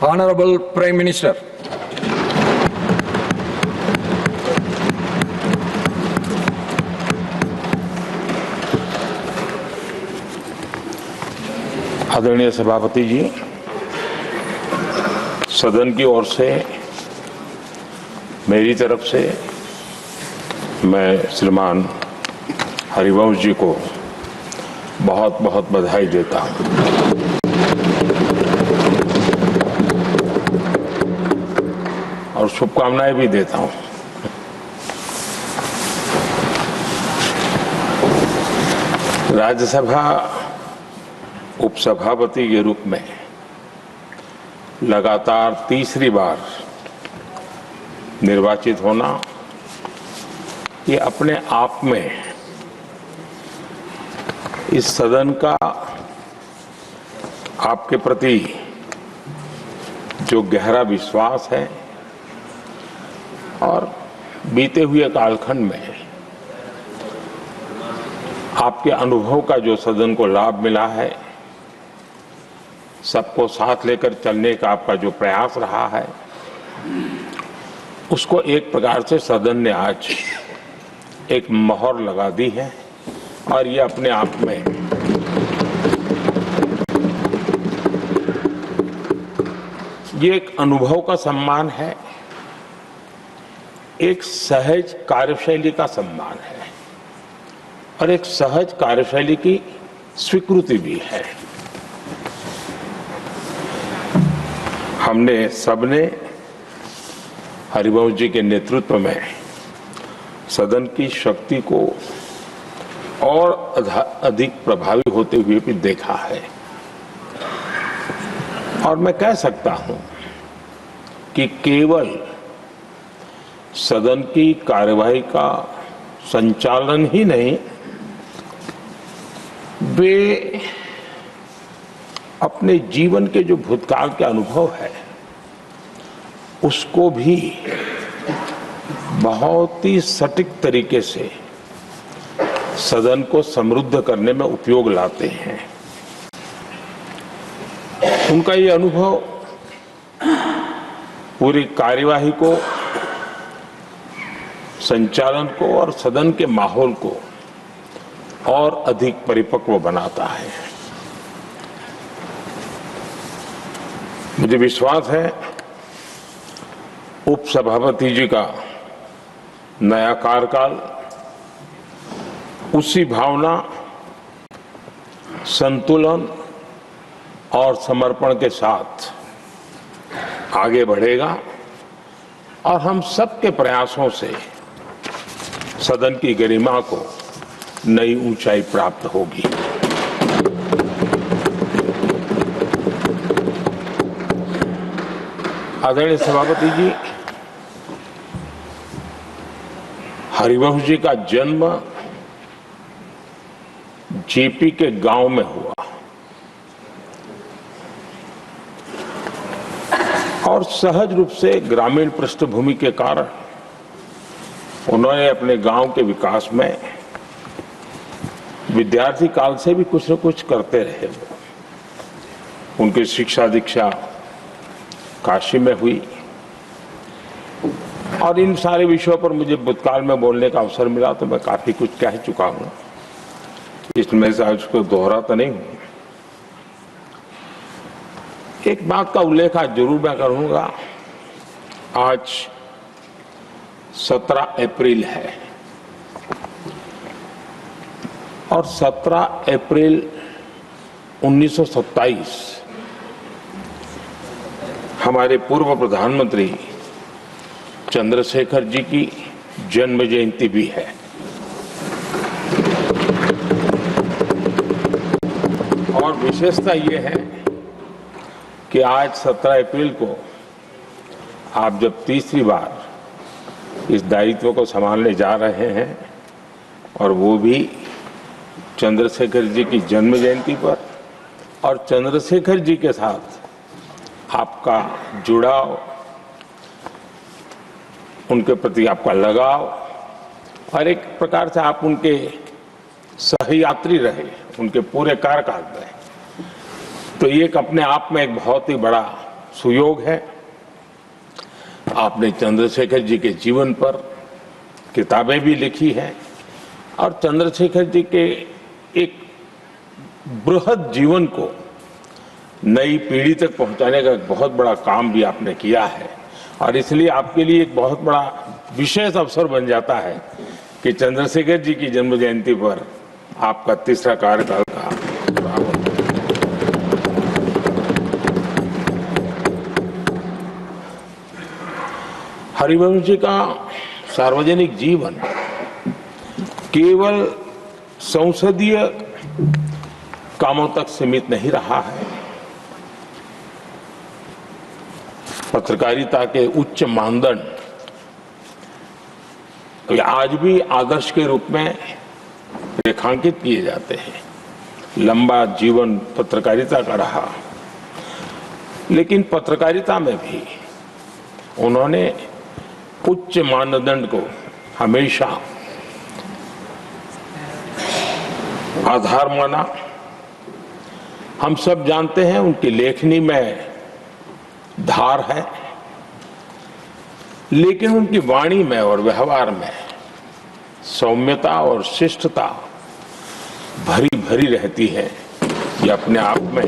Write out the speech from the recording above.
Honorable Prime Minister. आदरणीय सभापति जी, सदन की ओर से मेरी तरफ से मैं श्रीमान हरिवंश जी को बहुत बहुत बधाई देता हूं और शुभकामनाएं भी देता हूं। राज्यसभा उपसभापति के रूप में लगातार तीसरी बार निर्वाचित होना ये अपने आप में इस सदन का आपके प्रति जो गहरा विश्वास है और बीते हुए कालखंड में आपके अनुभव का जो सदन को लाभ मिला है, सबको साथ लेकर चलने का आपका जो प्रयास रहा है, उसको एक प्रकार से सदन ने आज एक मोहर लगा दी है और ये अपने आप में ये एक अनुभव का सम्मान है, एक सहज कार्यशैली का सम्मान है और एक सहज कार्यशैली की स्वीकृति भी है। हमने सबने हरिवंश जी के नेतृत्व में सदन की शक्ति को और अधिक प्रभावी होते हुए भी देखा है और मैं कह सकता हूं कि केवल सदन की कार्यवाही का संचालन ही नहीं, वे अपने जीवन के जो भूतकाल के अनुभव है उसको भी बहुत ही सटीक तरीके से सदन को समृद्ध करने में उपयोग लाते हैं। उनका ये अनुभव पूरी कार्यवाही को, संचालन को और सदन के माहौल को और अधिक परिपक्व बनाता है। मुझे विश्वास है उपसभापति जी का नया कार्यकाल उसी भावना, संतुलन और समर्पण के साथ आगे बढ़ेगा और हम सबके प्रयासों से सदन की गरिमा को नई ऊंचाई प्राप्त होगी। आदरणीय सभापति जी, हरिवंश जी का जन्म जेपी के गांव में हुआ और सहज रूप से ग्रामीण पृष्ठभूमि के कारण उन्होंने अपने गांव के विकास में विद्यार्थी काल से भी कुछ न कुछ करते रहे। उनकी शिक्षा दीक्षा काशी में हुई और इन सारे विषयों पर मुझे भूतकाल में बोलने का अवसर मिला तो मैं काफी कुछ कह चुका हूं, इसमें से आज उसको दोहराता नहीं हूं। एक बात का उल्लेख आज जरूर मैं करूंगा। आज 17 अप्रैल है और 17 अप्रैल 1927 हमारे पूर्व प्रधानमंत्री चंद्रशेखर जी की जन्म जयंती भी है। और विशेषता ये है कि आज 17 अप्रैल को आप जब तीसरी बार इस दायित्व को संभालने जा रहे हैं और वो भी चंद्रशेखर जी की जन्म जयंती पर, और चंद्रशेखर जी के साथ आपका जुड़ाव, उनके प्रति आपका लगाव और एक प्रकार से आप उनके सहयात्री रहे उनके पूरे कार्यकाल में, तो ये एक अपने आप में एक बहुत ही बड़ा सुयोग है। आपने चंद्रशेखर जी के जीवन पर किताबें भी लिखी हैं और चंद्रशेखर जी के एक बृहद जीवन को नई पीढ़ी तक पहुंचाने का एक बहुत बड़ा काम भी आपने किया है और इसलिए आपके लिए एक बहुत बड़ा विशेष अवसर बन जाता है कि चंद्रशेखर जी की जन्म जयंती पर आपका तीसरा कार्यकाल का प्रारंभ। हरिवंश जी का सार्वजनिक जीवन केवल संसदीय कामों तक सीमित नहीं रहा है। पत्रकारिता के उच्च मानदंड आज भी आदर्श के रूप में रेखांकित किए जाते हैं। लंबा जीवन पत्रकारिता का रहा, लेकिन पत्रकारिता में भी उन्होंने उच्च मानदंड को हमेशा आधार माना। हम सब जानते हैं उनकी लेखनी में धार है, लेकिन उनकी वाणी में और व्यवहार में सौम्यता और शिष्टता भरी भरी रहती है। ये अपने आप में